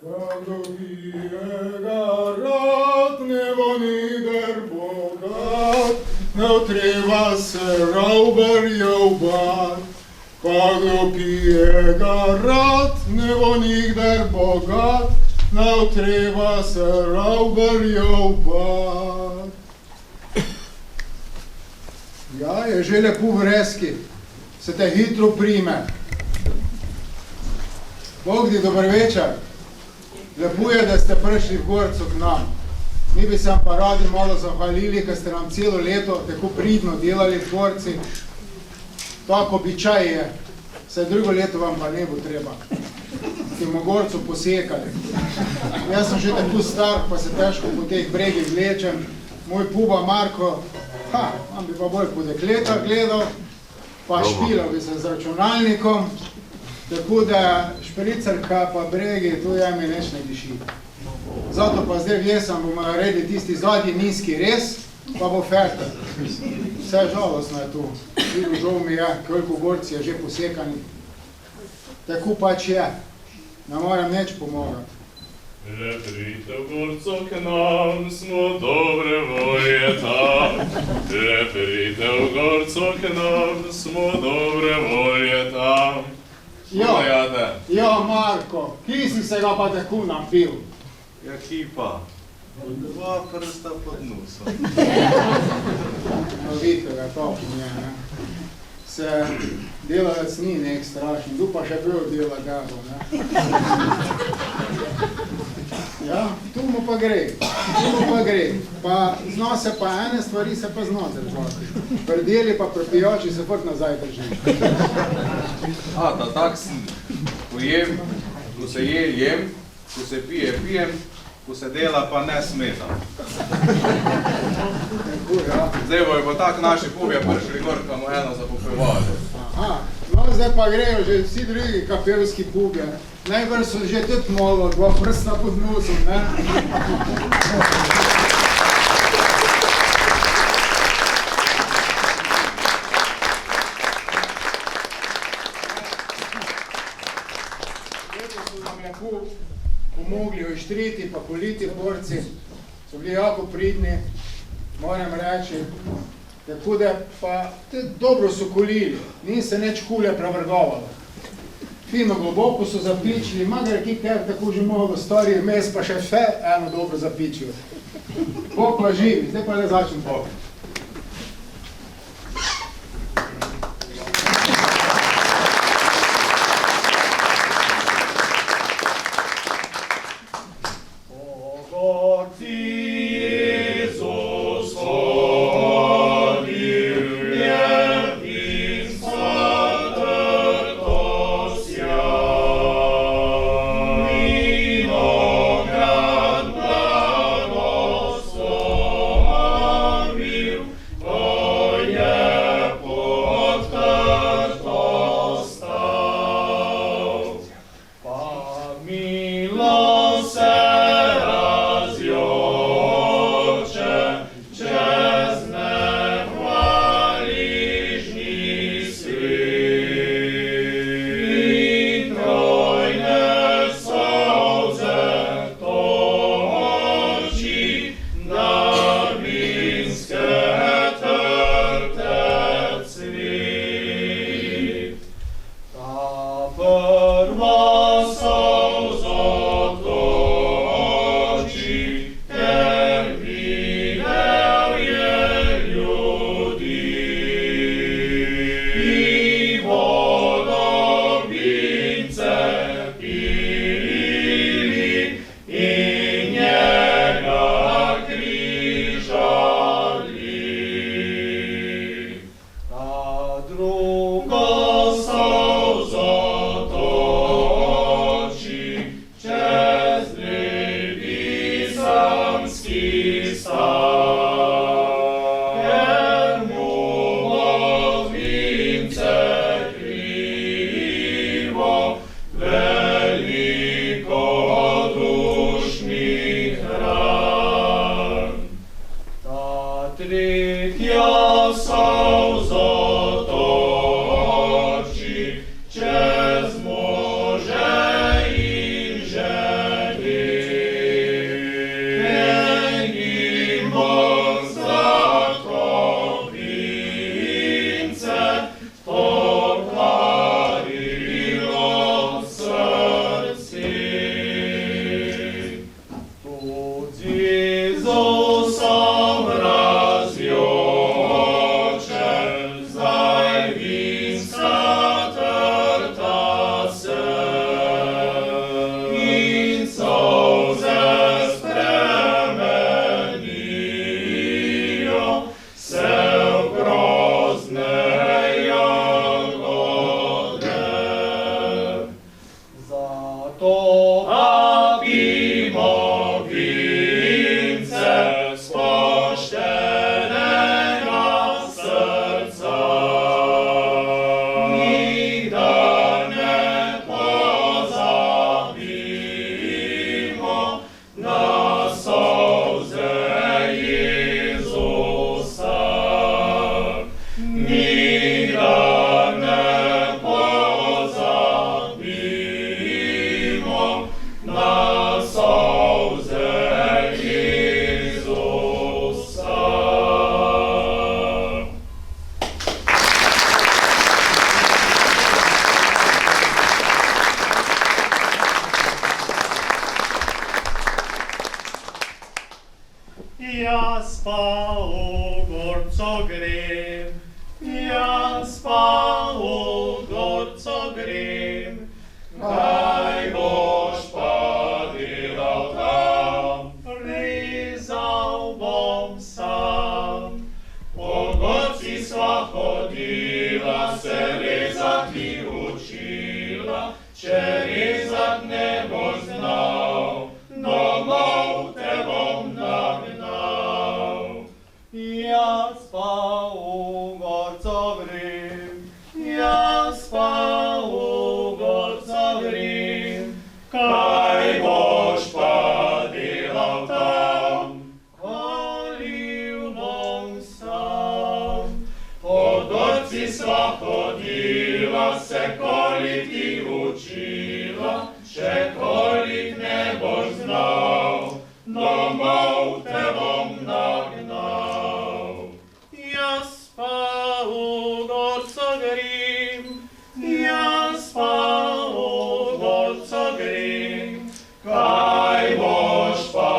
Nu treba se rauberjobat, pa kdo pije ga rad, ne bo nikdar bogat. Ne treba se rauberjobat. Ja, je že lepo vreski, se te hitro prime. Bogdi, dober večer. Lepo je, da ste prišli v Gorco k nam. Mi bi se vam pa radi malo zahvalili, ker ste nam celo leto tako pridno delali v Gorci. Tako običaj je, saj drugo leto vam pa ne bo treba. Ste v Gorcu posekali. Jaz sem že tako star, pa se težko po teh bregih vlečem. Moj puba Marko, on bi pa bolj po dekleta gledal, pa špilal bi se z računalnikom. Tako da špricerka pa bregi, to je mi neč ne diši. Zato pa zdaj v jesen bomo naredili tisti zadnji nizki rez, pa bo ferta. Vse žalostno je tu. Vidu žal mi je, koliko Gorci je že posekani. Tako pač je. Ne moram neč pomagati. Pride v Gorco k nam, smo dobre volje tam. Pride v Gorco k nam, smo dobre volje tam. Ja, Marko, ki si se ga pa tako napil? Ja, ki pa? Dva prsta pod nosom. No, vidite ga, to je, ne. Se delavec ni nek strašen, tu pa še bil dela gabo, ne. Ja, tu mu pa gre, Pa zna se pa ene stvari, se pa zna držati. Pri deli pa pri pijači se furt nazaj drži. Da tak sem. Ko jem, ko se jem, ko se pije, pijem, ko se dela pa ne smedam. Zdaj bojo pa tak naši pubje prišli gor, pa mu eno zapopevali. No, zdaj pa grejo že vsi drugi kapelski pubje. Najbrž so že tudi malo, dva prsta pod nosom, ne? Lepo so nam lepo pomogli oštriti pa politi borci, so bili jako pridni, moram reči. Tako da pa dobro so kolili, ni se neč kule prevrgovalo. Fino globoko so zapičili, magar ki kaj tako že mnogo stvari, mes pa še vse eno dobro zapičijo. Pokla živi, zdaj pa le začnem pokla. Veli Napijmo vince z poštenega srca. Nikdar ne pozabimo na solze Jezusa. Nikdar ne pozabimo na solze Jezusa. Jaz pa v gorco grem, jaz pa v gorco grem, Kaj boš pa delal tam? rezal bom sam. Po gorci sva hodila, se rezati učila. Če rezat ne boš znal, domov te bom nagnal. Jaz pa v gorco grem, jaz pa v gorco grem, Kaj boš pa delal tam? Kolil bom sam. Po gorci sva hodila, se koliti učila. Če kolit ne boš znal, domov te bom nagnal. Jaz pa v gorco grem, jaz pa v gorco grem, Kaj boš pa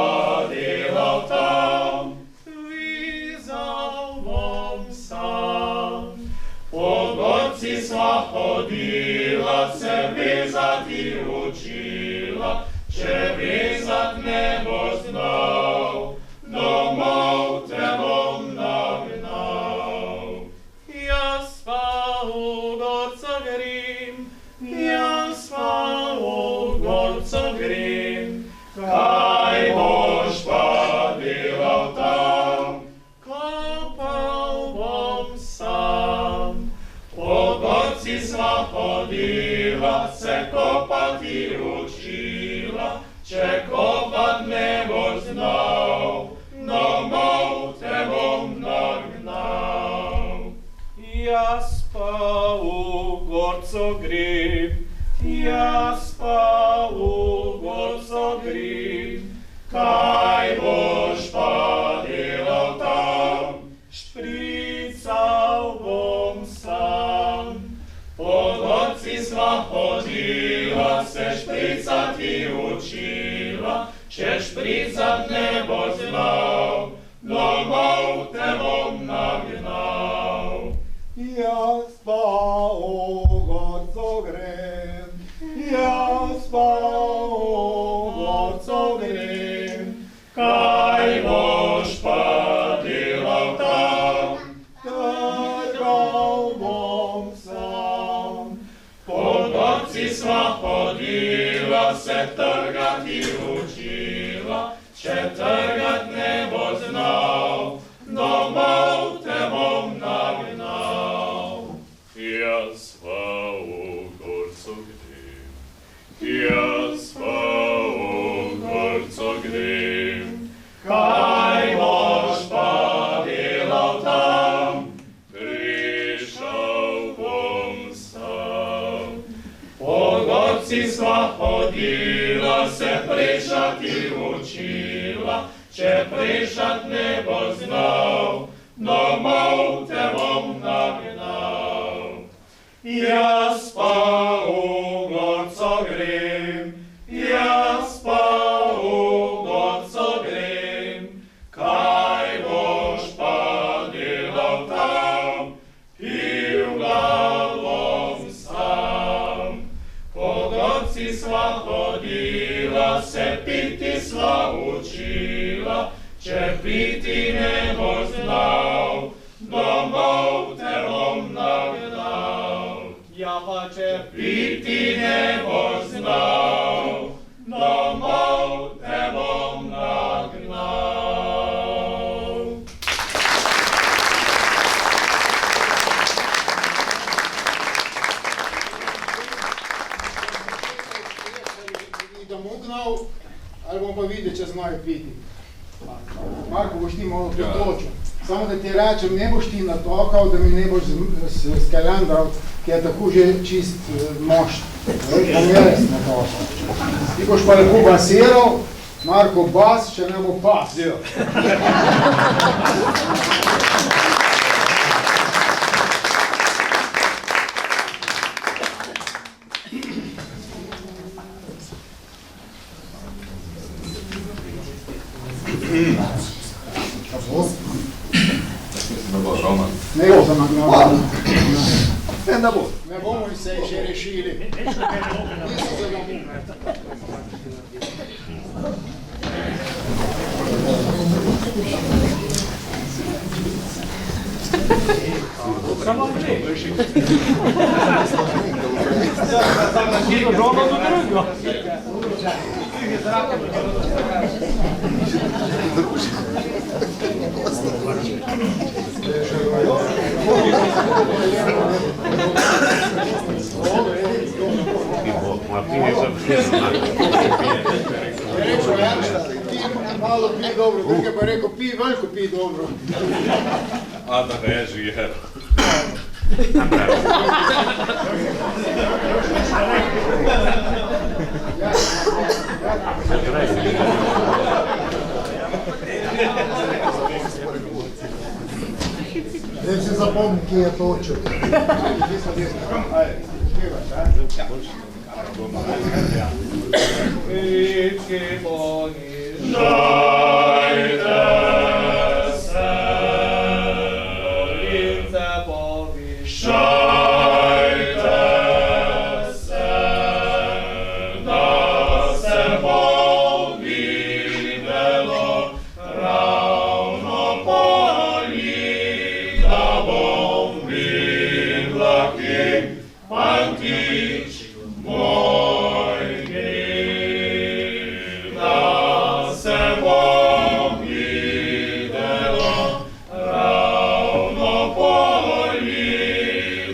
delal tam? vezal bom sam. Po gorci sva hodila, se vezati učila. Če vezat ne boš znal, domov te bom nagnal. Jaz pa v gorco grem, jaz pa v gorco grem, Kaj boš pa delal tam? kopal bom sam. Po gorci sva hodila, se kopati učila. Če kopat ne boš znal, domov te bom nagnal. Jaz pa v gorco grem, jaz pa v gorco grem, Kaj boš pa delal tam? šprical bom sam. Po gorci sva hodila, se špricati učila. Če špricat ne boš znal, domov te bom nagnal. Jaz pa v gorco grem, jaz pa v gorco grem, Kaj boš pa delal tam? trgal bom sam. Po gorci sva hodila, se trgati učila. Če trgat ne boš znal, domov te bom nagnal. Jaz pa v gorco grem, jaz pa v gorco grem. Kaj boš pa delal tam? Prišel bom sam. Po gorci sva hodila, se prešati učila. Če prešat ne boš znal, domov te bom nagnal. Jaz pa v gorco grem, jaz pa v gorco grem. Kaj boš pa delal tam? Pil bom sam. Po gorci sva hodila, se piti sva učila. Če piti ne boš znal, domov te bom nagnal. Ja pa če Piti ne boš znal, bom ugnal, ali bom pa videl, če znajo piti. Marko, boš ti malo pritočil. Samo da ti rečem, ne boš ti natokal, da mi ne boš skeljandral, ki je tako že čist mošt. Pa mi res natokal. Ti boš pa lepo basiral, Marko bas, če ne bo pas. Ne bo za nagrado. Ne bomo se še rešili. Niso za nagrado. Malo pij dobro, druge pa rekel, pij veliko, pij dobro. A da ne žijer. Zdaj se zapomni, kje je točil. Žajte se, šajte se, da se bo videlo ravno poli, da bom videla, ki fantič moj gre, da se bom videlo ravno poli,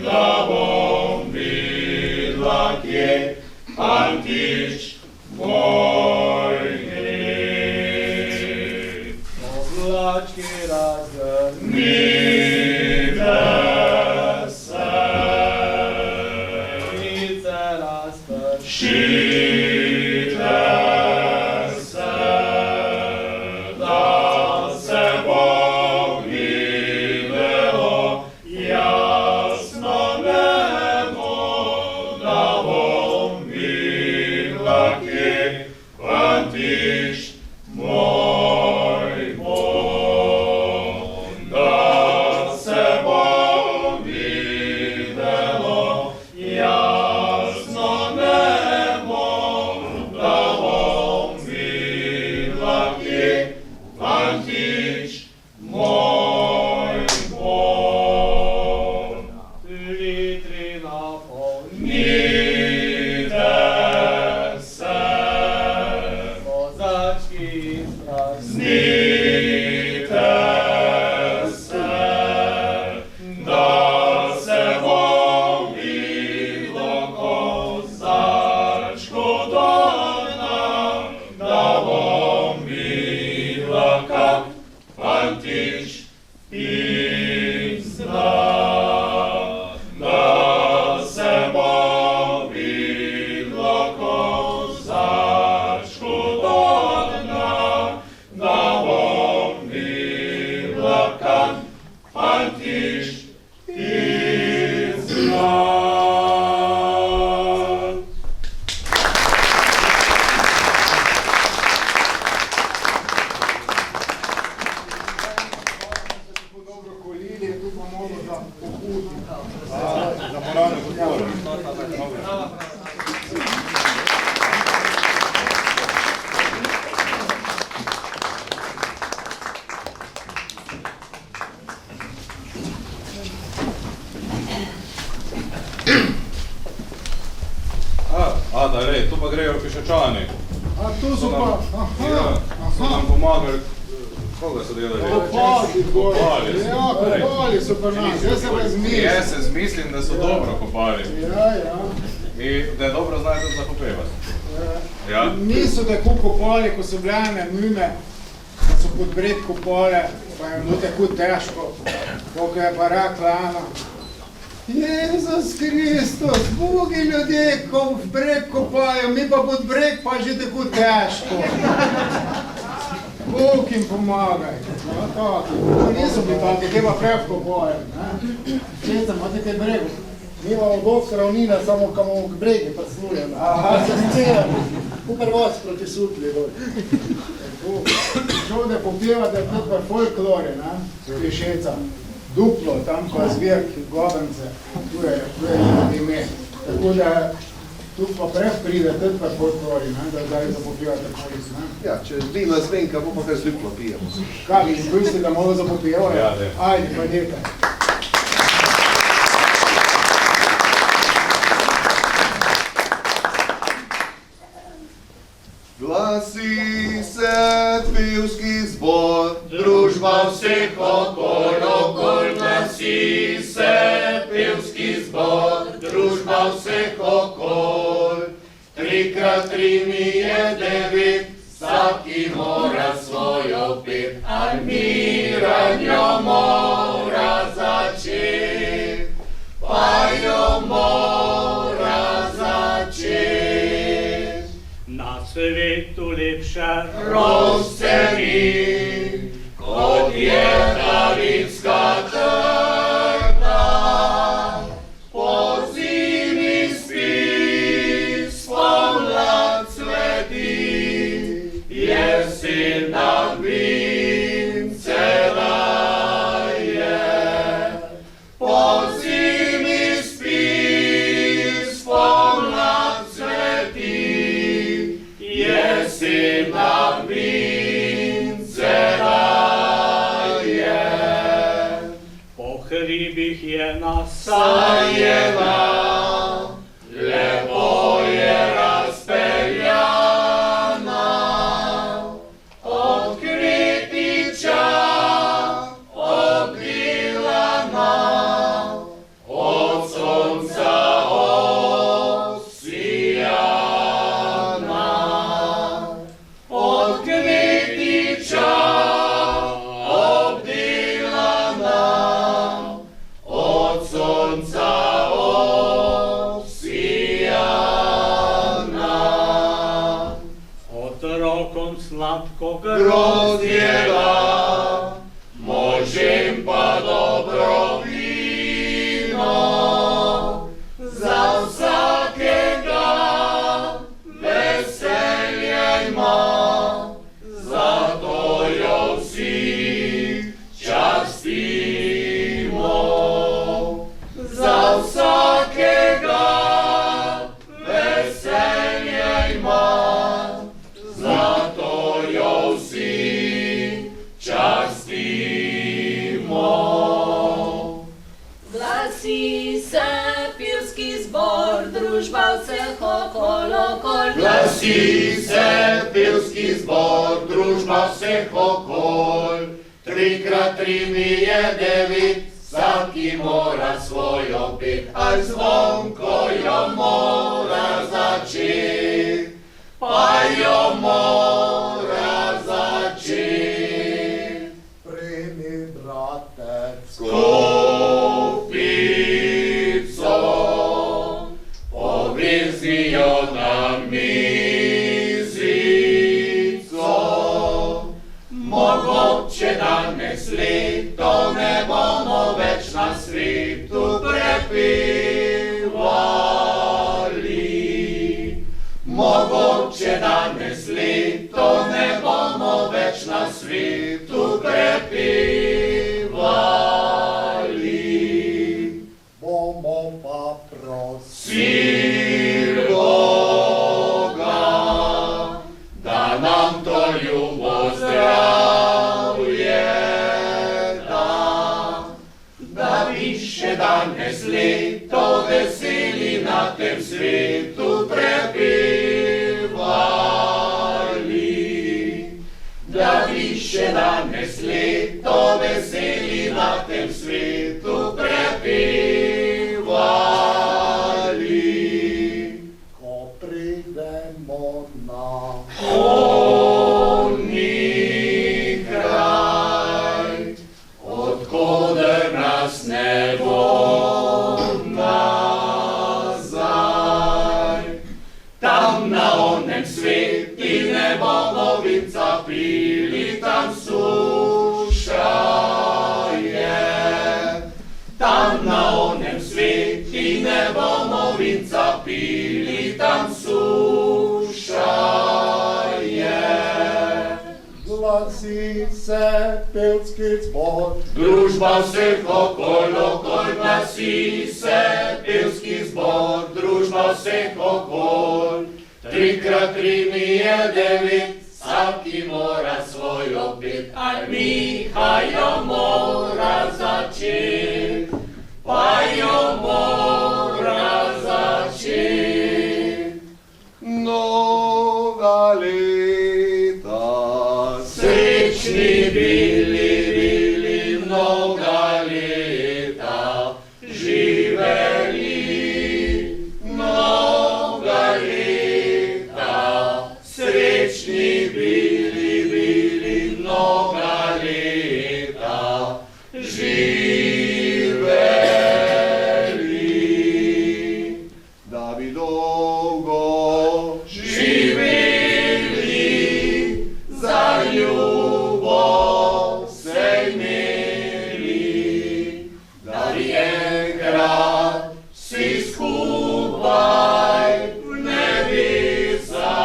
da bom videla, ki fantič moj gre. Oblački Razgrnite se, razgrnice šite se, da se bo videlo jasno nebo, da bom videla, ki fantič moj bo. Da se bo videlo jasno nebo, da bom videla, ki fantič moj bo. litri napolnite Nite se, kozački znite se, da se bo videlo kozačko dona, da bom videla, kak fantič pizna. Da se bo videlo kozačko dona, da bom videla, kak fantič pizna. Tako dobro kolili, tu pa malo za pohudi. Za moralno podporo. Da, rej, tu pa grejo pišečani. A tu so pa, So nam pomagali, koga so delali? Kopali gor. Kopali so. Ja, kopali so pa nas, jaz se razmišljam. Jaz se zmislim, da so dobro kopali Ja, ja. in da je dobro znajo tudi zakopevati. Ja. Niso tako kopali, ko so bile ene nume, da so pod breg kopale, pa je bilo tako težko, koliko je pa rekla ena. Jezus Kristus, bogi ljudje, ko v breg kopajo, mi pa pod breg pa že tako težko. Bog jim pomagaj. No, tako. To niso bili taki, te pa prev kopajo. Česta, imate kaj bregu? Mi imamo dosti ravnine, samo kam imamo k bregi prislujemo. Aha. Se scenamo. Upar vas proti sutli dol. Žal, da popevate tudi pa folklore, Klišeca. Duplo, tam pa zbirk Gobence, tu je ime. Tako da tu pa prev pride tudi pa folklori, da zdaj zapopevate koris. Ja, če vina zvenka, bo pa kar zliplo pijemo. Kaj, vi ste da malo zapopevali? Ja, ne. Ajde, pa dete. Glasi se pevski zbor, družba vseh okol, glasi se pevski zbor, družba vseh okol. 3x3 mi je 9, vsaki mora svojo pet, a miranjo mora začet, pa jo mora začet. Na svetu lepša Rozceni, kot je Davidska trta, po zimi spi, spomlad cveti, jesen na vince daje. Po zimi spi, spomlad cveti, jesen na vince daje. po hribih je Sajena, lepo je razpeljana, odkritiča, obgrilana, od sonca obsijana. Odkritiča, obdelana, od sonca obsijana. otrokom sladko Grozdjela, možem pa dobro vino, za vsakega veselje ima, zato jo vsi častimo. Za vsakega veselje ima, zato jo vsi častimo. Glasi se pevski zbor, družba vseh okol. Glasi se pevski zbor, družba vseh okol. 3x3 mi je 9, vsaki mora svojo pet, a zvonko jo mora začet, pa jo mora začet. Primi, bratec, Kopico, povezni jo na mizico. Mogoče danes leto ne bomo več na svetu prepevali. Mogoče danes leto ne bomo več na svetu prepevali. bomo pa prosili. Sil Boga, da nam to ljubo zdravje da bi še danes leto veseli na tem svetu prepevali. Da bi še danes leto veseli na tem svetu prepevali. Ko pridemo sveti ne bomo vinca pili, tam suša je. Tam na onem sveti ne bomo vinca pili, tam suša je. Glasi se pevski zbor, Družba vseh okol, glasi se pevski zbor, družba vseh okol. 3x3 mi je 9, vsaki mora svojo pet, a Mihajo mora začeti, pa jo mora začeti. Mnoga leta, Srečni bili mnoga leta, živeli mnoga leta. Srečni bili mnoga leta, živeli. da bi dolgo Živeli, za ljubav se imeli, da bi enkrat vsi skupaj v nebesa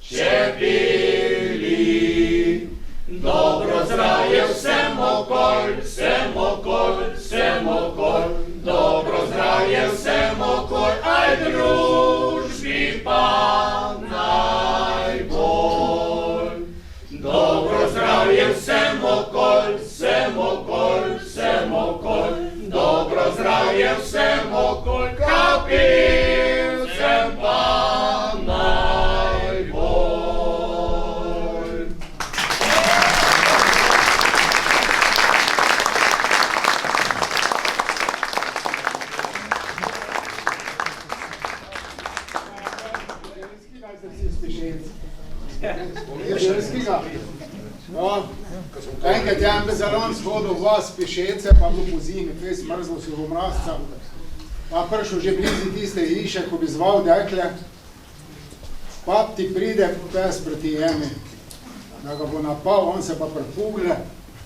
še peli. Dobro zdravje vsem okol, vsem okol, vsem okol, dobro zdravje vsem okol, aj družbi pa najbolj. Dobro zdravje vsem okol, vsem okol, vsem okol, dobro zdravje vsem okol, kapelcem pa najbolj. No, enkrat je en bezalon shodil v vas Pišece, pa bilo po zimi, fez mrzlo si v mrazca. Pa prišel že blizu tiste hiše, ko bi zval dekle, pa ti pride pes proti jemi, da ga bo napal, on se pa prepugle,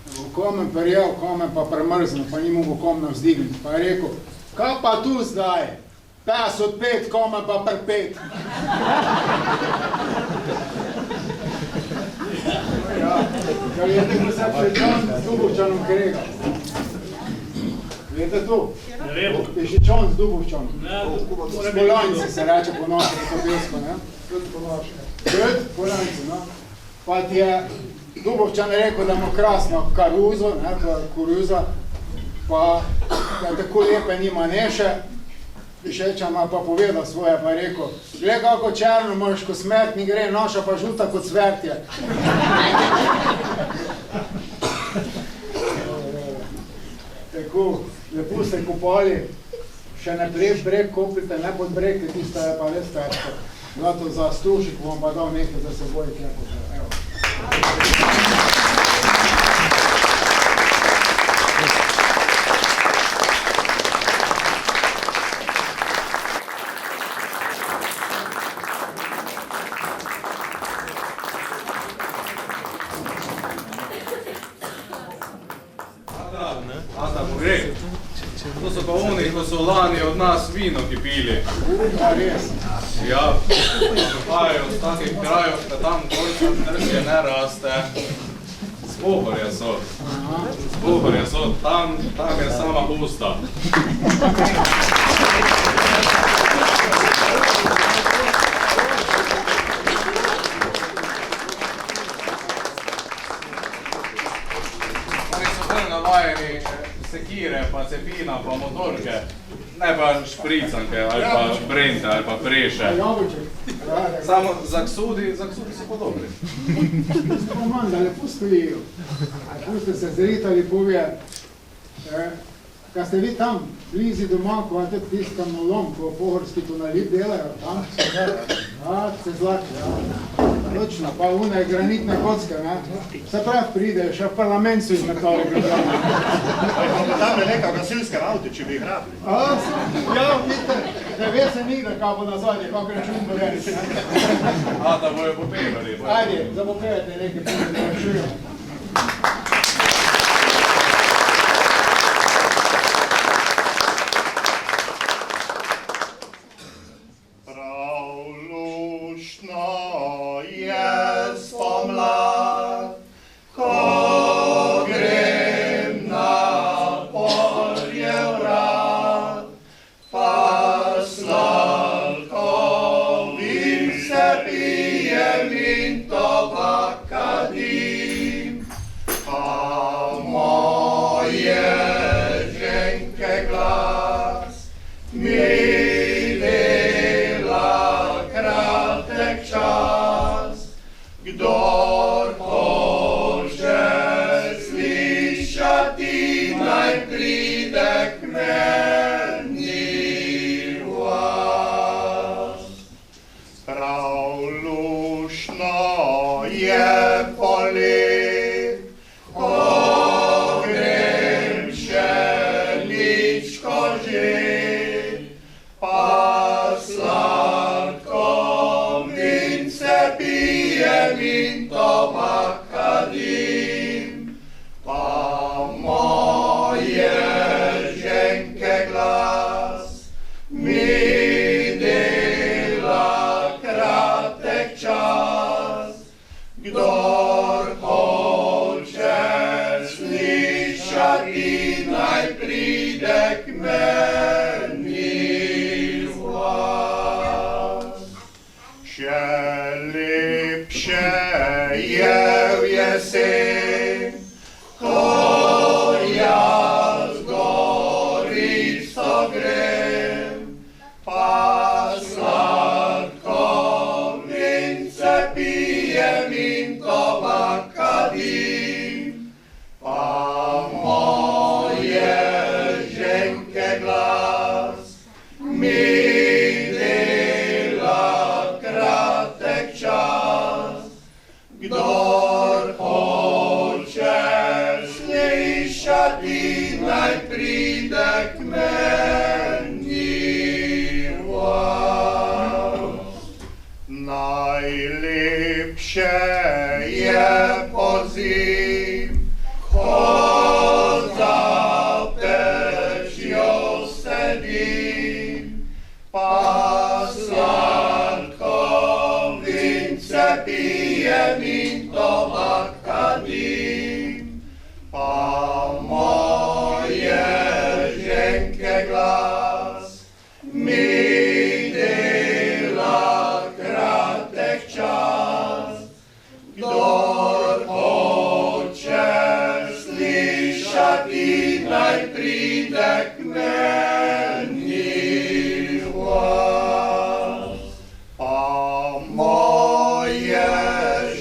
da bo komen prijel, komen pa premrznil, pa ni mogel kom navzdigniti. Pa je rekel, kaj pa tu zdaj? Pes odpet, komen pa prpet. Ker je tako se Pešičan z Dubovčanom kregal. Vete to? Ne vem. Pešičan z Dubovčanom. Ne, S Poljanci se reče po naše, po belsko, ne? Poljanci, no. Pa ti je Dubovčan rekel, da ima krasno karuzo, ne, to je koruza, pa da tako lepe nima neše. Pišečan pa povedal svoje, pa je rekel, gled kako černo imaš, ko smrt ni gre, naša pa žuta kot cvrtje. Tako, lepo ste kupali, še ne breg kupite, ne pod breg, tista je pa res težko. Zato za Stušik bom pa dal nekaj za seboj, klepo. Evo. Ata, pogrej. To so pa oni, ko so lani od nas vino kipili. Ja, res. Ja, prihajajo z takih krajev, da tam dvojca tršje ne raste. Z Pohorja so. Z Pohorja so, tam je sama usta. Oni so bolj navajeni sekire, pa cepina, pa motorke. Ne pa špricanke, ali pa brente, ali pa preše. Jabuček. Samo zaksudi so pa dobri. Samo manj, da lepo stojijo. Lepo ste se zritali, povje. Kad ste vi tam blizi doma, ko imate tisti kamnolom, ko pohorski tonalit delajo tam, se zlaki, ja. Točno, pa une granitne kocke, ne. Se prav pridejo, še v parlament so izmetali Ljubljana. Pa tam je neka gasilska avto, če bi jih rabili. Ja, vidite, Da ve se ni, da kao bo nazadnje, kako račun bo reči. A, da bojo popevali. Ajde, zapopevajte nekaj pute, da čujemo. Prav luštno je spomlad, ko grem na polje vrat, pa sladko vin se pijem in tobak kadim, pa moje ženke glas mi kratek čas, kdor hoče slišati, naj pride k meni vas. Prav luštno je polje, ko grem še ličko že, pa sladko vince pijem in tobak kadim, pa moje ženke glas mi dela kratek čas, kdor hoče slišati, naj pride k meni vas. Še lepše je v jesen, ko jaz gorico grem, pa sladko vince pijem in tobak kadim, pa moje ženke glas mi kratek čas, kdor hoče slišati, naj pride k meni vas. Najlepše je pozim, ko za pečjo sedim, pa sladko vince pijem in tobak kadim, pa moje ženke glas mi dela kratek čas, kdor hoče slišati, naj pride k meni vas. Pa moje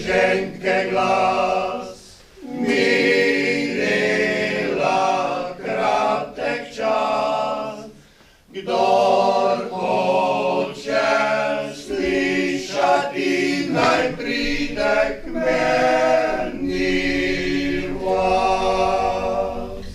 ženke glas mi dela kratek čas, kdor hoče slišati, naj pride k meni vas.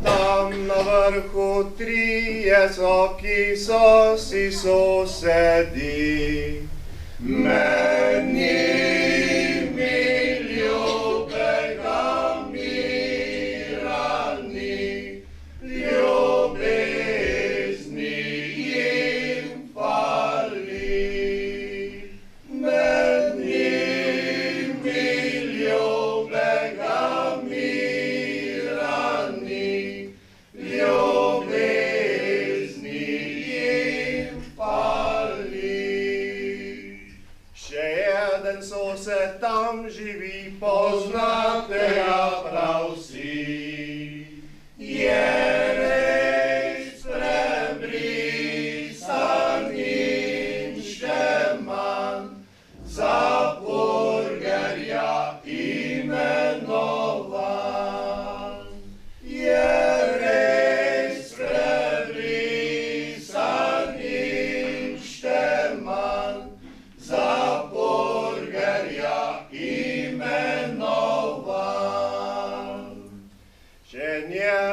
Tam na vrhu trije zoki so si sosedi, meni mi ljubega mirani, ljubezni jim fali. Meni mi ljubega mirani, ljubezni jim fali. Še je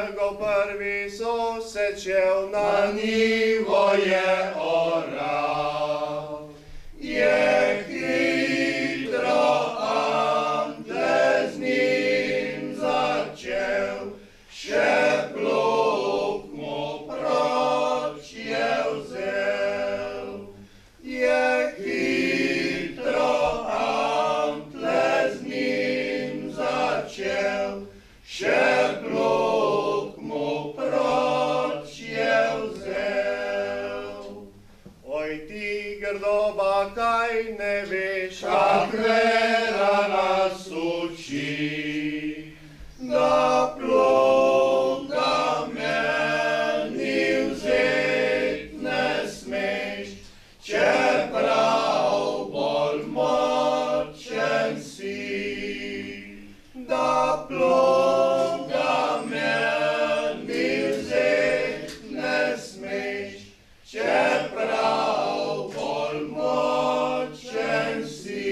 njegov prvi sosečev na nivo je oral. Je hitro Ante z njim začel, še plug mu proč je vzel. Je hitro Ante z njim začel, še plug mu proč je vzel. Oj ti grdoba, kaj ne veš, kak vera nas uči, da pluga meni vzet ne smeš, čeprav bolj močen si. Da pluga meni vzet ne smeš, čeprav bolj močen si.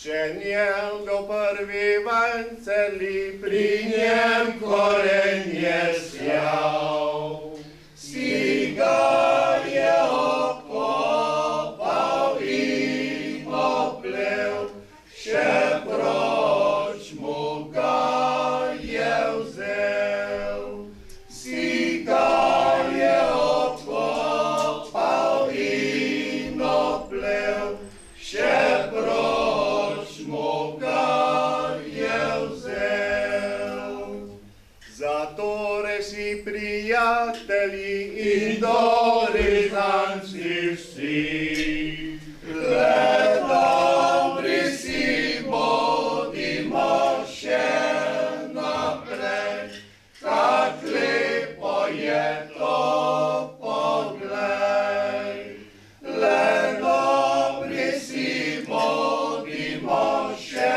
Še njegov prvi vanceli, pri njem koren je sjal. Si ga je okopal in oplel, še proč mu ga je vzel. Si ga je okopal in oplel, še proč mu ga je vzel. Zatorej si prijatelji in dobri znanci vsi, le dobri si bodimo še naprej, kak lepo je to poglej. Le dobri si bodimo še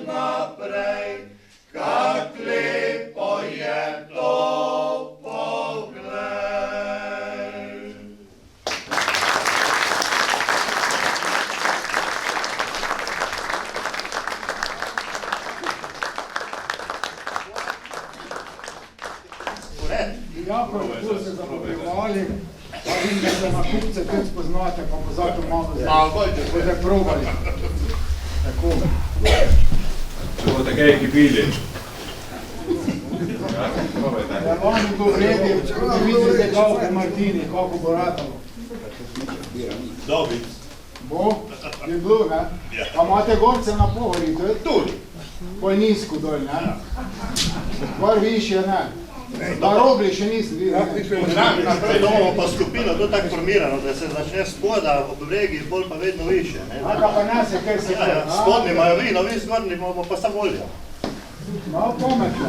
naprej, kak lepo je to poglej. Jako lepo se zapopevali, pa vidim, da se na kupce tudi spoznate, pa bo zato malo boste probali. Tako. Če boste kaj kipili. Da vam to vredi, da vidite Gauke Martini, kako bo ratalo. Dobic. Bo? Je bilo, ne? Pa imate gorce na Pohori, to je tudi. Bolj nizko dol, ne? Gor višje, ne? Na Rogli še nisem videl. Naprej imamo pa skupino, to je tako formirano, da se začne spoda ob bregi, bolj pa vedno više. Aka pa nas je, kaj se kaj. Spodnji imajo vino, vi zgornji imamo pa samo olje. Malo pametno.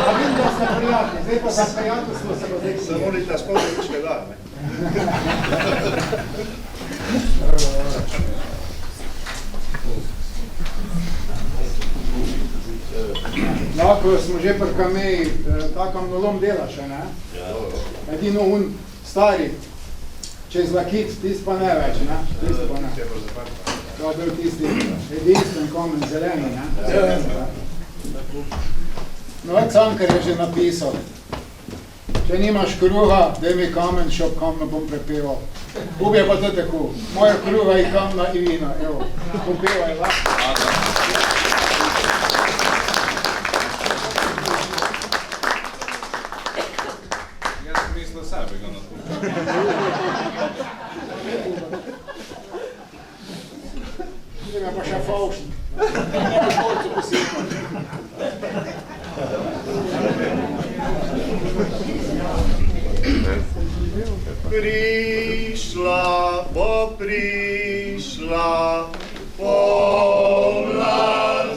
A vidim, da ste prijatelji, zdaj pa za prijateljstvo se bo zdaj Samo molite spodnji nič ne da, ne? Lahko smo že pri kameji, ta kamnolom dela še, ne? Edino un stari, čez lakit, tist pa ne več, ne? Tist pa ne. To je bil tisti edinstven kamen, zeleni, ne? No, Cankar je že napisal, če nimaš kruha, daj mi kamen, še ob kamno bom prepeval. Bub je pa to tako, moja kruha in kamna in vina, evo, popevaj lahko. Sebe ga natukaj. Zdaj pa še favšnik. Prišla bo prišla, polna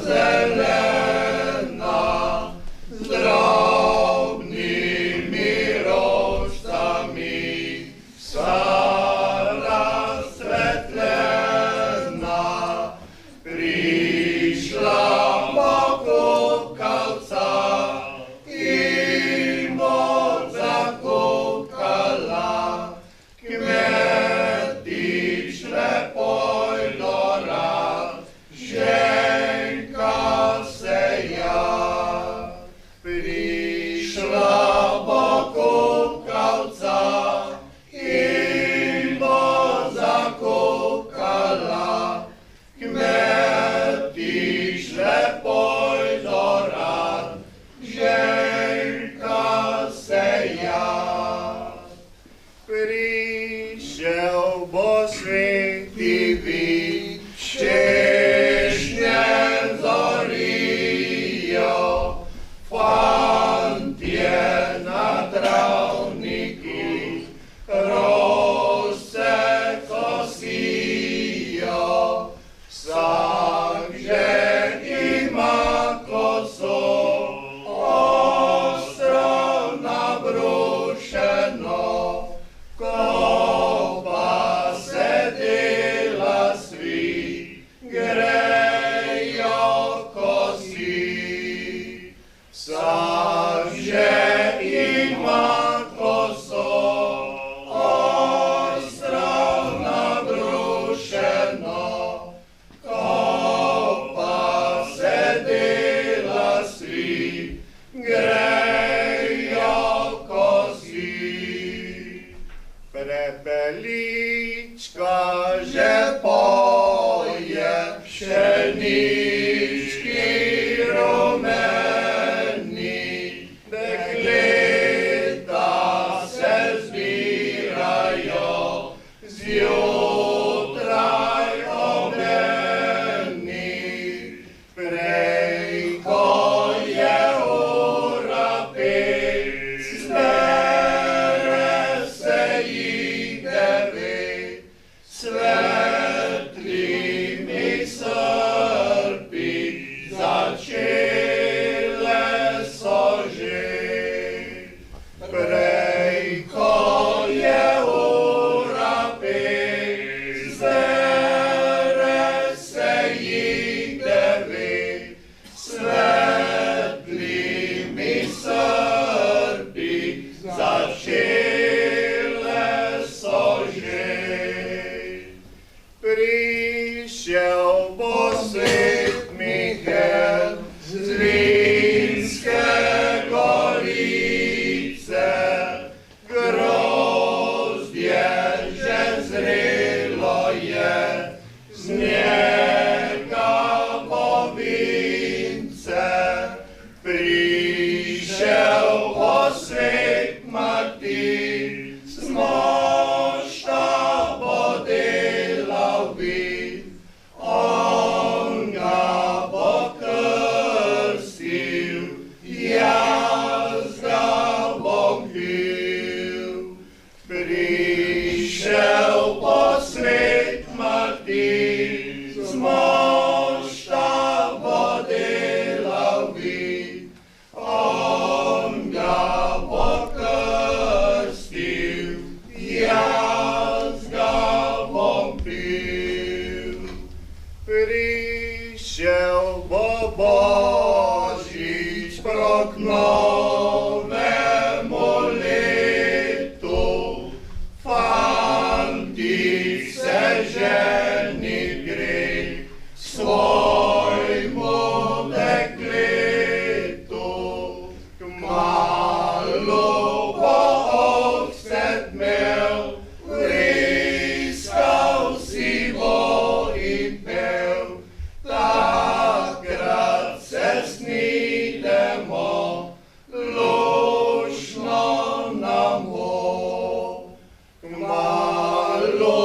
zelena, drobnimi rožcami, vsa razsvetljena. Prišla bo kukavca in moč zakukala, kmetič le bo Božič prok novemu letu. Fantič se ženit gre svojmu dekletu. Kmalu bo odsed imel, vriskal si bo in pel. Takrat se snidemo, lušno nam bo. Kmalu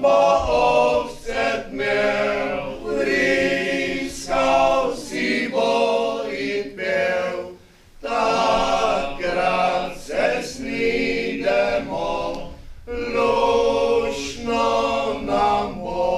bo odsed imel, vriskal si bo in pel. Takrat se snidemo, lušno nam bo.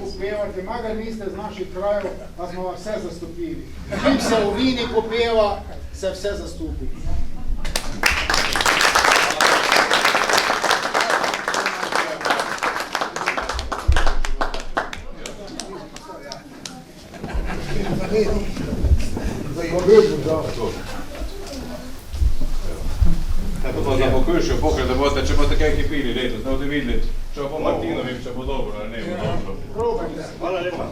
Popevate, magar niste z naših krajev, pa smo vas vse zastopili. Kim se v vini popeva, se vse zastupi. To pa za pokojšjo pokraj, da boste, če boste kaj pili letos, da boste videli, če bo Martinović, če bo dobro, ali ne bo dobro. Probajte. Hvala lepa.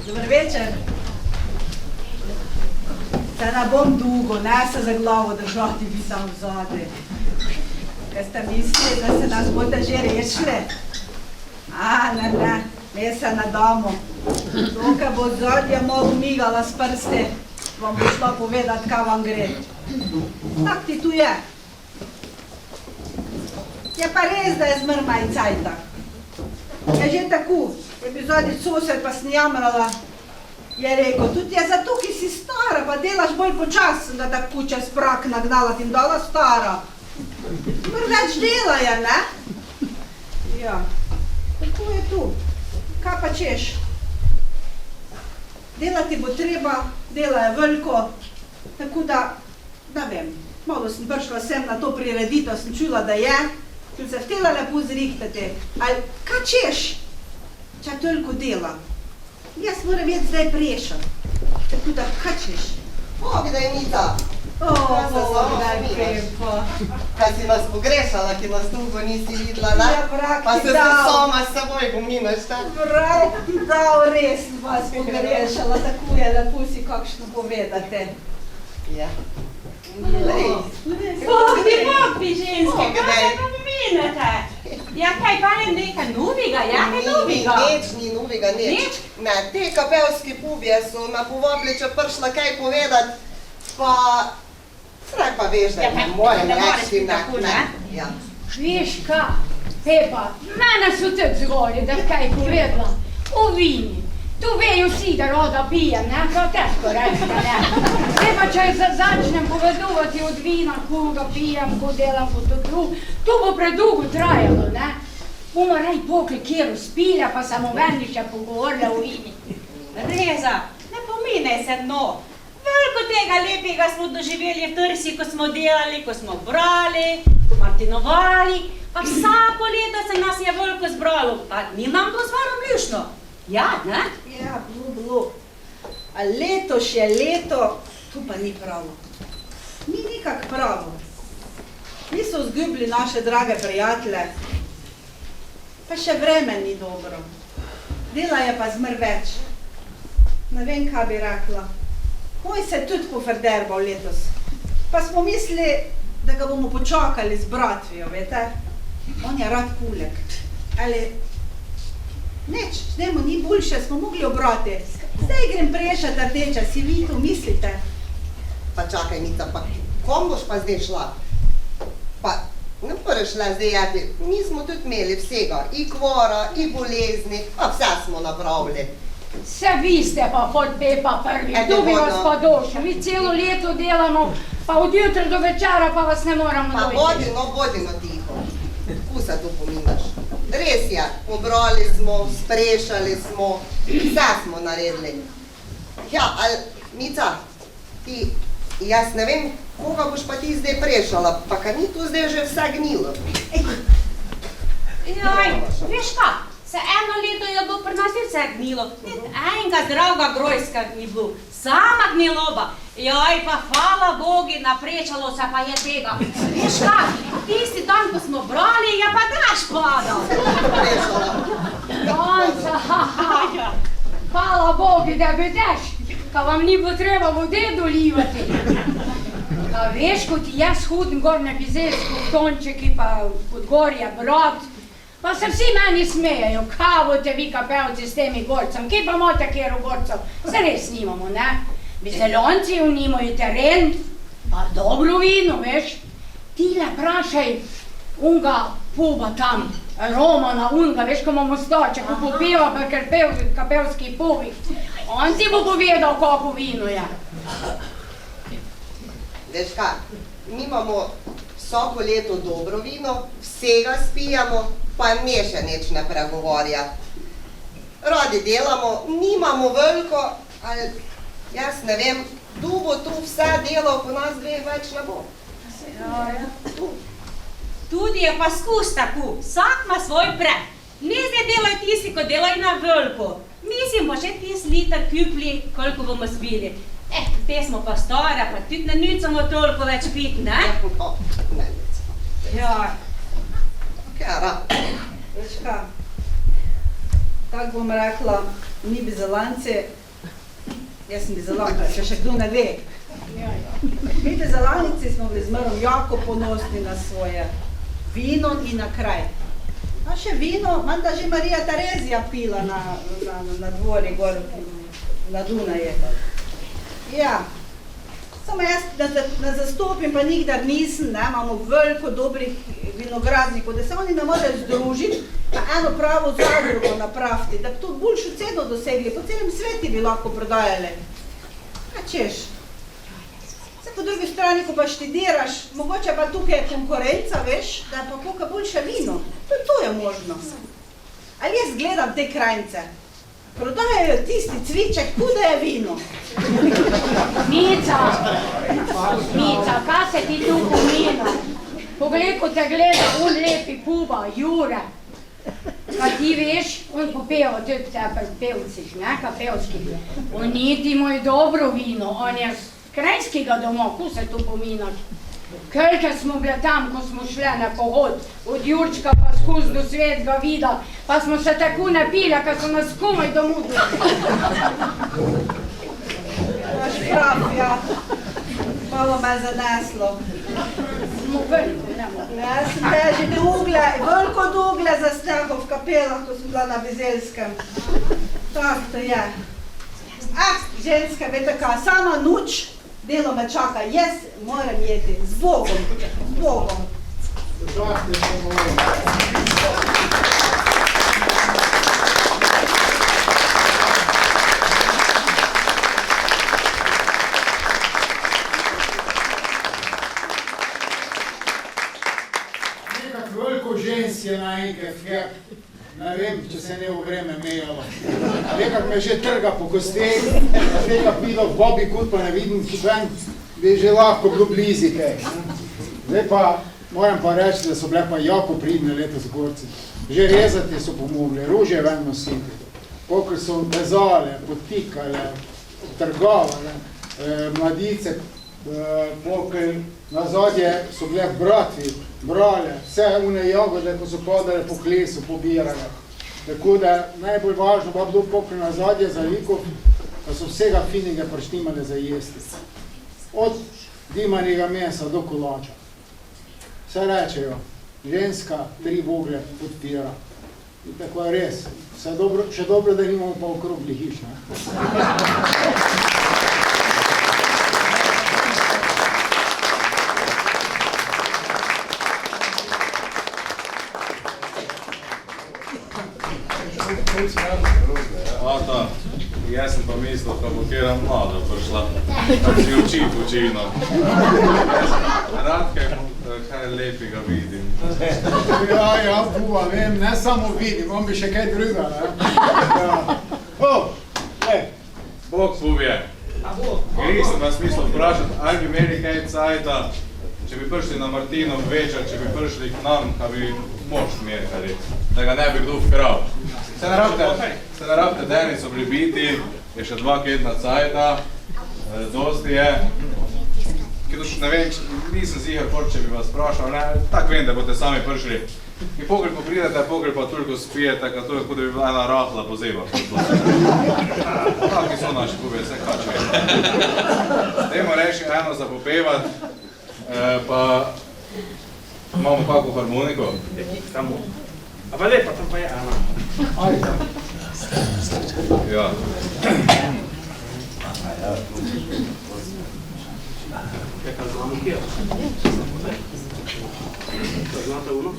Dober večer. Se ne bom dolgo, ne se za glavo držati vi tam vzadej. Kaj ste mislili, da se nas boste že rešili? Ne se ne damo. Dokaj bo zadnja malo migala s prsti, vam bo šla povedati, kaj vam gre. Tak ti tu je. Je pa res, da je zmrma in cajta. Je že tako, je bi zadnji sosed pa snijamrala. Je rekel, tudi je zato, ki si stara, pa delaš bolj počasno, da tako čez prak nagnala ti dala stara. Več dela je, ne? Ja, tako je tu. Kaj pa češ? Delati bo treba, dela je veliko, tako da, ne vem, malo sem prišla sem na to prireditev, sem čula, da je, sem se htela lepo zrihtati. Ali, kaj češ? Če toliko dela? Jaz moram vedeti zdaj prešati. Tako da, kaj češ? Bogdaj, Mita! Bogdaj, Pepa! Kaj si nas pogrešala, ki nas dolgo nisi videla, ne? Ja, brak Pa ti se dal. sama s seboj pominaš, ne? Brak ti dal, res vas pogrešala, tako je, lepo si kakšno povedate. Ja. Lej. Bogdi, ženske, kaj Bogdaj. se pa pomenete? Ja, kaj pa je nekaj novega, ja, kaj novega? Ni novega, nič. Nič? Ne, te kapelski pubje so me povabili, če prišla kaj povedati, pa... Saj pa veš, da Ja, je pa, moje da moraš reči, biti tako, ne? Ja. Veš kaj, Pepa, mene so te zgolje, da kaj povedala. O vini. Tu vejo vsi, da roda pijem, ne? To težko reči, ne? Zdaj pa, če začnem povedovati od vina, koga pijem, ko delam fotograf, to bo predolgo trajalo, ne? Bomo rej pokli kjeru spila, pa samo meni še pogovorila o vini. Reza, ne pominaj se dno. Veliko tega lepega smo doživeli v Trsi, ko smo delali, ko smo brali, ko martinovali, pa vsako leto se nas je veliko zbralo, pa ni nam to zvaro blišno. Ja, ne? Ja, bilo. A letos je leto, tu pa ni pravo. Ni nikak pravo. Mi so zgubili naše drage prijatelje, pa še vreme ni dobro. Dela je pa zmer več. Ne vem, kaj bi rekla. Moj se je tudi poferderbal letos. Pa smo mislili, da ga bomo počakali z bratvijo, vete? On je rad puleg. Ali... Neč, zdaj mu ni boljše, smo mogli obrati. Zdaj grem prešati rdeča, si vi to mislite? Pa čakaj, Mita, pa kom boš pa zdaj šla? Pa ne moreš šla zdaj jeti, mi smo tudi imeli vsega, i kvora, i bolezni, pa vse smo napravili. Se vi ste pa hod Pepa prvi, tu bi vas pa došli. Mi celo leto delamo, pa od jutra do večera pa vas ne moramo Pa dojti. bodi no tiho. Kuj se tu pominaš? Res je, pobrali smo, sprešali smo, vse smo naredili. Ja, ali, Mica, ti, jaz ne vem, koga boš pa ti zdaj prešala, pa ka ni tu zdaj že vse gnilo. Jaj, veš kaj, se eno leto je bilo pri nas vse gnilo. Enega zdravega grojska ni bilo, sama gniloba. Jaj, pa hvala Bogi, naprečalo se pa je tega. Veš kaj, tisti dan, ko smo brali, je pa daš padal. Danca, hvala Bogi, da bi dež, ka vam ni bo treba vode dolivati. A veš, ko ti jaz hodim gor na Bizeljsko v Tončeki, pa pod gorje Brod, pa se vsi meni smejejo, kaj boste vi kapelci s temi gorcem, kje pa imate kjero gorcev, se res nimamo, ne? Bizeljonci nimajo teren, pa dobro vino, veš, ti le prašaj unga puba tam, Romana unga, veš, ko imamo stoče, ko popeva pa kapelski pubi, on ti bo povedal, kako vino je. Veš kaj, mi imamo vsako leto dobro vino, vsega spijamo, pa ne še nič ne pregovorja. Radi delamo, nimamo veliko, ali jaz ne vem, tu bo tu vse delal, po nas dveh več ne bo. Tudi je pa skus tako, vsak ima svoj preh. Ne zdaj delaj tisti, ko delaj na veliko. Mislim pa še tisti liter kupli, koliko bomo spili. Te smo pa stare, pa tudi ne nucamo toliko več piti, ne? Ne, nic. Ja. Kjera. Veš kaj, tako bom rekla, mi Bizelanci, jaz sem Bizelanka, še kdo ne ve. Mi Bizelanici smo bili zmerom jako ponosni na svoje vino in na kraj. Naše vino, manda že Marija Terezija pila na dvori gor na Dunaje. Ja, samo jaz ne zastopim, pa nikdar nisem, ne, imamo veliko dobrih vinogradnikov, da se oni ne morejo združiti, pa eno pravo zadrugo napraviti, da bi to boljšo ceno dosegli, po celem svetu bi lahko prodajali. A češ? Se po drugi strani, ko pa študiraš, mogoče pa tukaj je konkurenca, veš, da je pa koliko boljše vino. To je možno. Ali jaz gledam te krajnice? Prodajajo tisti cviček, kuda je vino. Mica, kaj se ti tu pomina? Poglej, ko te gleda un lepi puba, Jure. Kaj ti veš, on popeva tudi te pevcih, ne, kapelski. Oni ti imajo dobro vino, on je z krajskega doma, ko se tu pominaš? Koliko smo bile tam, ko smo šle na pohod, od Jurčka pa skozi do Svetega Vida, pa smo se tako napile, ko so nas komaj domudili. Naš prav, ja. Malo me je zaneslo. Smo veliko, ne moramo. Jaz sem teži dugle, veliko dugle zasnehal v kapelah, ko sem bila na Bizeljskem. Tak to je. Ženska, vete kaj, sama noč, delo me čaka, jaz moram jeti z Bogom, z Bogom. Nekak veliko žensk je naenkrat, ne vem, če se ne v vreme mejalo. Nekak me že trga po kosteh, tega pilo v Bobby Good, pa ne vidim, ven, bi že lahko bilo blizi kaj. Zdaj pa, moram pa reči, da so bile pa jako pridne letos gorci. Že rezati so pomogli, ruže ven nositi. Pokor so vezale, potikale, trgovale, mladice, pokor nazadje so bile bratvi, brale, vse une jagode, ko so padale po klesu, pobirale. Tako da najbolj važno pa bilo pokor nazadje za likov, da so vsega finega prištimale za jesti. Od dimanega mesa do kolača. Vse rečejo, ženska 3 vogle podpira. In tako je res. Še dobro, da nimamo pa okroglih hiš, ne? Ata, Jaz sem pa mislil, da bo kjera mlada prišla, da si učit učino. Rad kaj lepega vidim. Ja, buba, vem, ne samo vidim, on bi še kaj druga, ne? Ja. Bog povje. Gri sem vas mislil vprašati, ali bi imeli kaj cajta, če bi prišli na Martinov večer, če bi prišli k nam, ka bi mož smjerkali, da ga ne bi kdo vkral. Se ne rabite Denis obljubiti, je še 2 tedna cajta, dosti je. Ne vem, nisem ziher, če bi vas vprašal, ne, tako vem, da boste sami prišli. In pogl pa pridete, pogl pa toliko spijete, to je, kot da bi bila ena rahla pozeba. Taki so naši pove, vse kač vem. Dajmo reči eno za popevat, pa imamo kako harmoniko. Samo. A pa lepa, tam pa je ena. Ja. Kaj znamo kjer? Znate uno?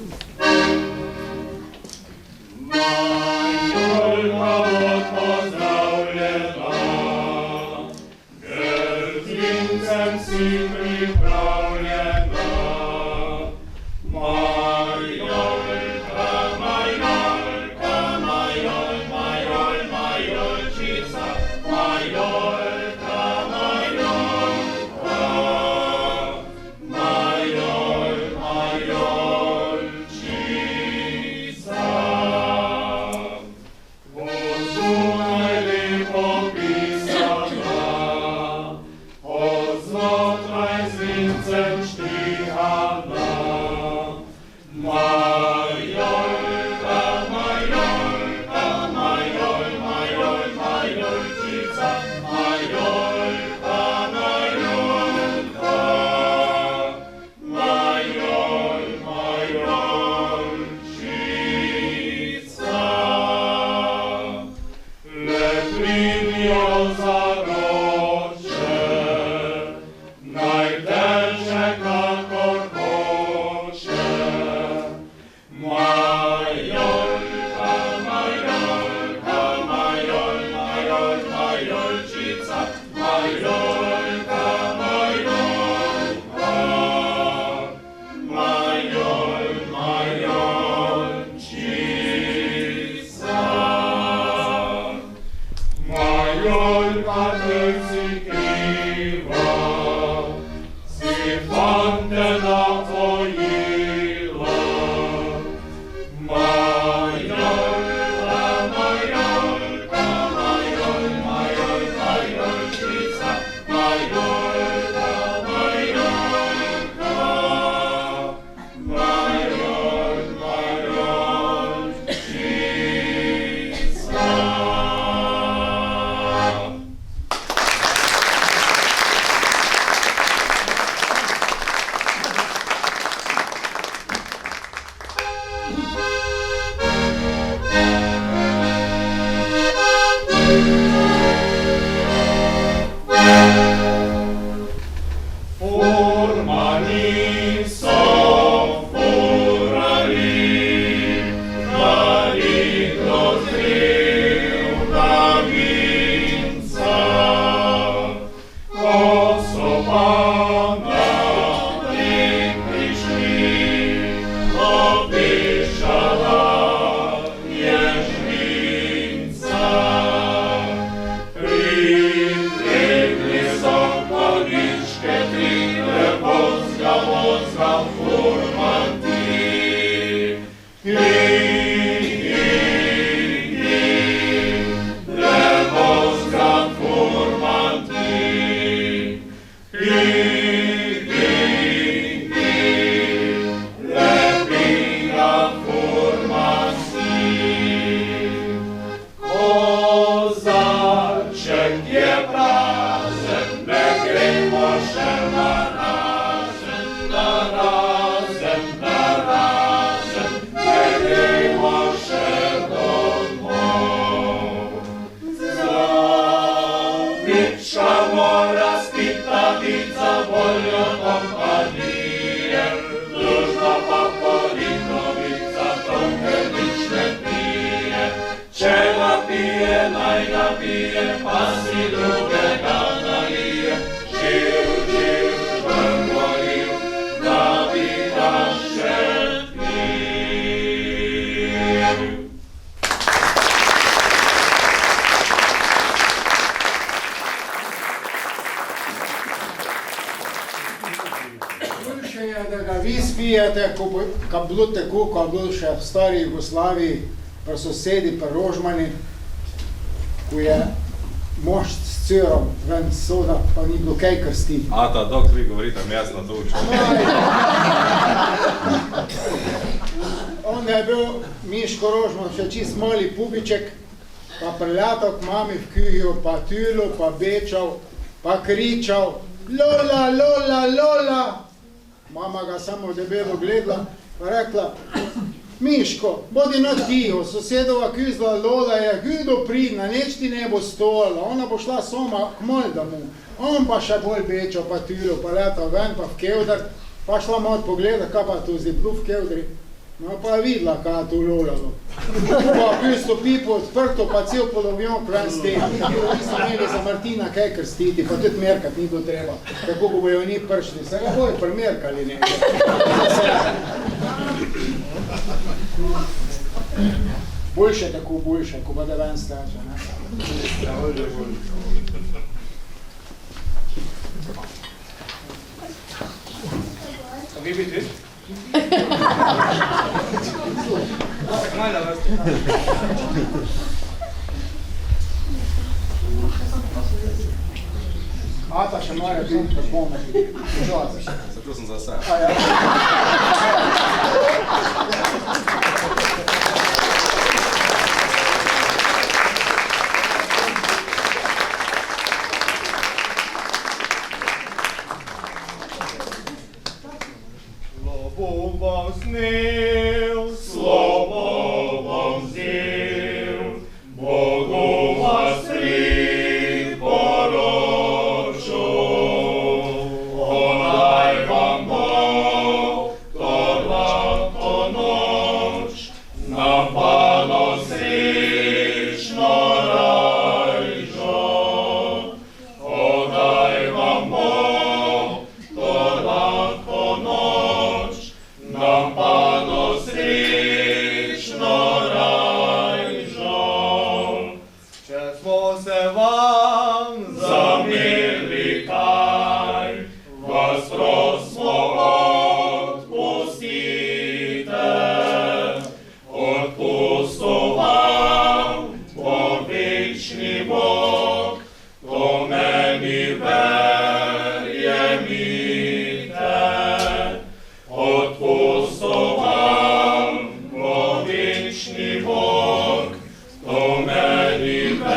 Majolka od pozdravljena, ker z vincem si pripravljena. Majolka, majolka, majol, majol, majolčica, majolka, majolka, majol, majolčica. Pozunaj lepo pisana, od znotraj z vincem štihana. Majolka, majolka, majol, majol, majolčica, majolka, majolka, majol, majolčica. Le primijo zaroče, naj teče kakor hoče. Majolka, majolka, majol, majol, majolčica, majolka, majolka, majol, majolčica. Majolka, ti si kriva, si fante napojila. Majolka, majolka, majol, majol, majolčica, majolka, majolka, majol, majolčica. Furmani so furali, veliko zrevga vinca. Ko so pa na tek prišli, obešala je žvinca. Pritegli so konjičke tri, vozga, vozga, furmanti. Le vozga, furmanti. Le pinga, furmanti. Kozarček je prazen, ne gremo še na razen, na razen. da ga vi spijete, ko bilo tako, ko je bilo še v stari Jugoslaviji, pri sosedi, pri Rožmani, ko je mož s cirom ven soda, pa ni bilo kaj krstiti. Ata, dok vi govorite, jaz na to učim. On je bil Miško Rožman, še čist mali pubiček, pa prelatal k mami v kuhijo, pa tulil, pa bečal, pa kričal, Lola, Lola, Lola. Mama ga samo debelo gledala, pa rekla, Miško, bodi na tiho, sosedova kuzla Lola je hudo pridna, nič ti ne bo stola, ona bo šla soma k Moldamu. On pa še bolj bečal, pa tulil, pa letal ven, pa v kevdar, pa šla malo pogleda, kaj pa tu zdaj bilo v kevdri. No pa je videla, kaj je tu lolalo. Pa pusto pipo odprto, pa cel polovjon kran s tem. Niso imeli za Martina kaj krstiti, pa tudi merkat ni bilo treba. Tako ko bojo ni pršli, se ga bojo primerkali nekaj. Boljše tako, boljše, ko pa da ven stače, ne? A vi bi ti? Malo na vrsti. Ata še mora biti, da pometi. Zato sem za vse. Slovo bom snil, slovo bom zil, Bogu vas prid poročil. Onaj vam bo to lahko noč, napadlo srečno rajžo. Onaj vam bo to lahko noč, napadlo srečno rajžo. Če smo se vam zamerili kaj, vas prosimo odpustite. Odpustil vam bo večni Bog, to meni verjemite. Odpustil vam bo večni Bog, to meni verjemite.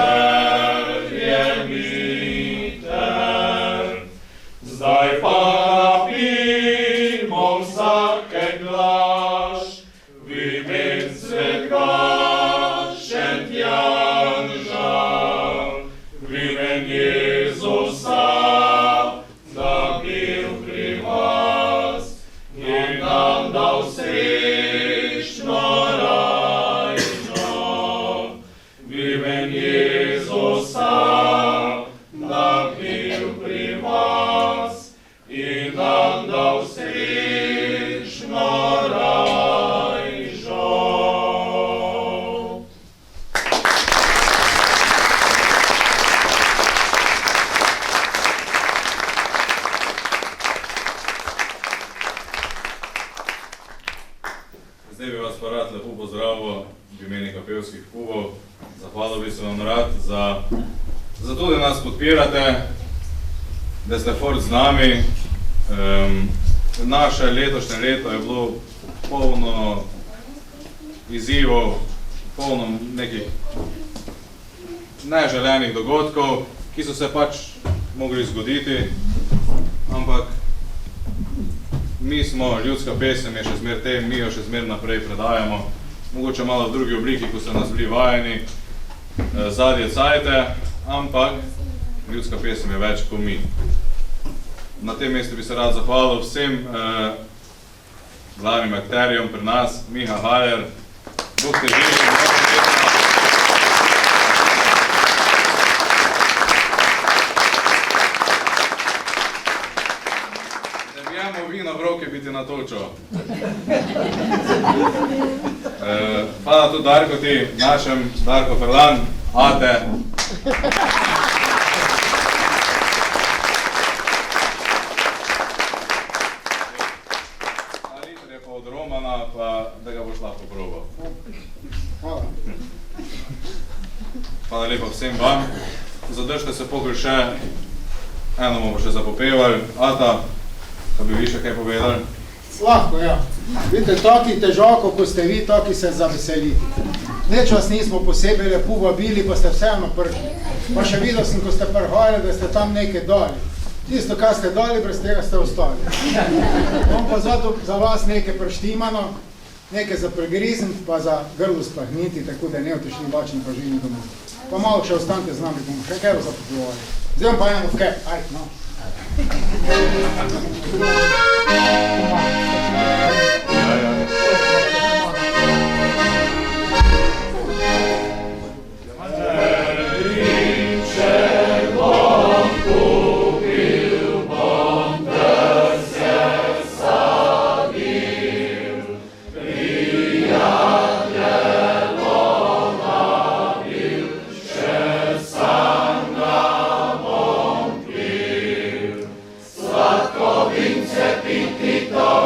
Zdaj pa napijmo vsake glaš, v imen svetega Šentjanža, v imen Jezusa, da bil pri vas in nam dal srečno rajžo. V imen Jezusa, da bil pri vas in nam dal srečno rajžo. Zdaj bi vas pa rad lepo pozdravil v imeni kapelskih klubov. Zahvalil bi se vam rad za to, da nas podpirate, da ste fort z nami. Naše letošnje leto je bilo polno izzivov, polno nekih neželenih dogodkov, ki so se pač mogli zgoditi, ampak mi smo, ljudska pesem je še zmer tem, mi jo še zmer naprej predajamo, mogoče malo v drugi obliki, ko so nas bili vajeni zadnje cajte, ampak ljudska pesem je več kot mi. Na tem mestu bi se rad zahvalil vsem glavnim akterjem pri nas, Miha Hajer, Bog te živi. Da bijemo vino v roke, bi ti natočil. Hvala tudi Darko ti, našem Darko Ferlan, Ate. od Romana, pa da ga boš lahko probal. Hvala. Hvala lepa vsem vam. Zadržite se pokoj še, eno bomo še zapopevali. Ata, da bi vi še kaj povedali? Lahko, ja. Vidite, taki težako, ko ste vi, taki se zaveselite. Neč vas nismo posebej lepo vabili, pa ste vseeno prišli. Pa še videl sem, ko ste prihajali, da ste tam nekaj dali. Tisto, kar ste dali, brez tega ste ostali. Bom pa zato za vas nekaj preštimano, nekaj za pregrizniti, pa za grlo spahniti, tako da ne otešli bačni pa živni domov. Pa malo še ostanite z nami, bomo še kaj zapoplovali. Zdaj vam pa eno v kaj, ajde, no. Vince piti to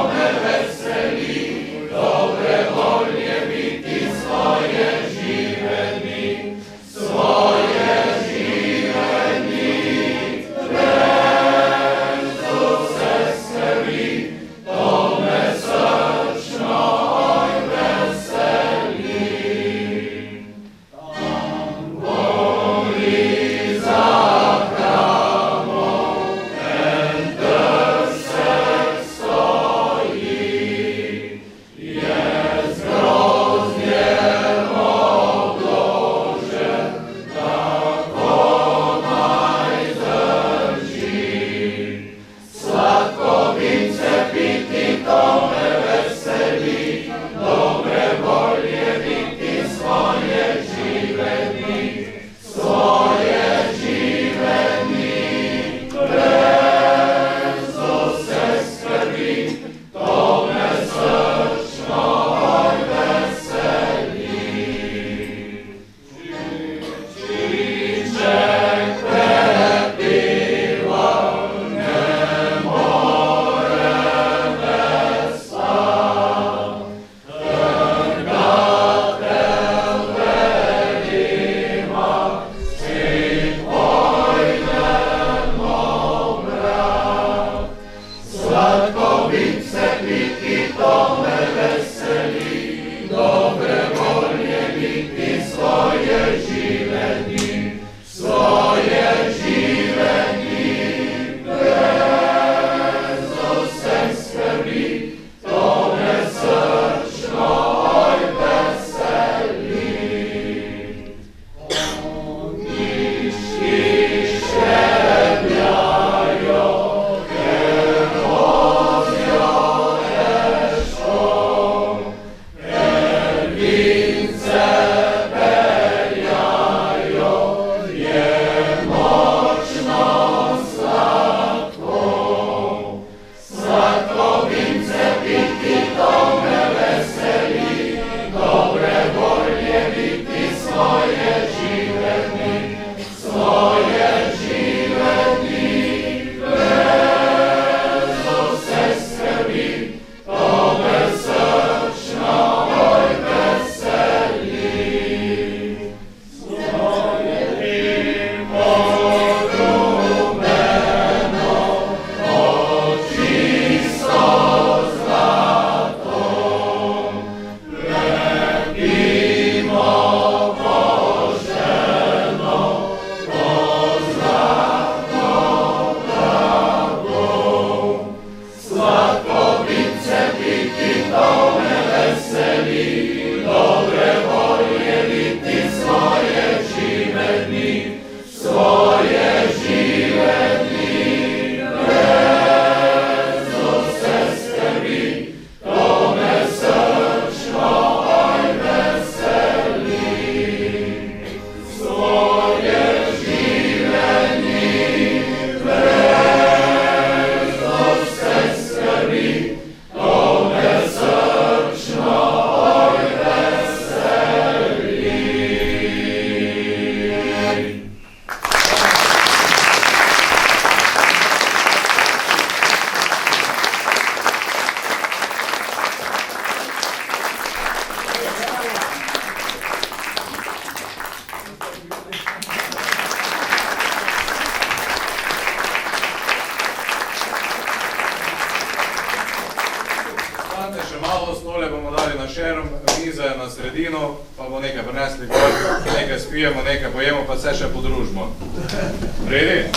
šerom mize na sredino, pa bo nekaj prinesli gor, nekaj spijemo, nekaj pojemo, pa se še podružimo. Redi?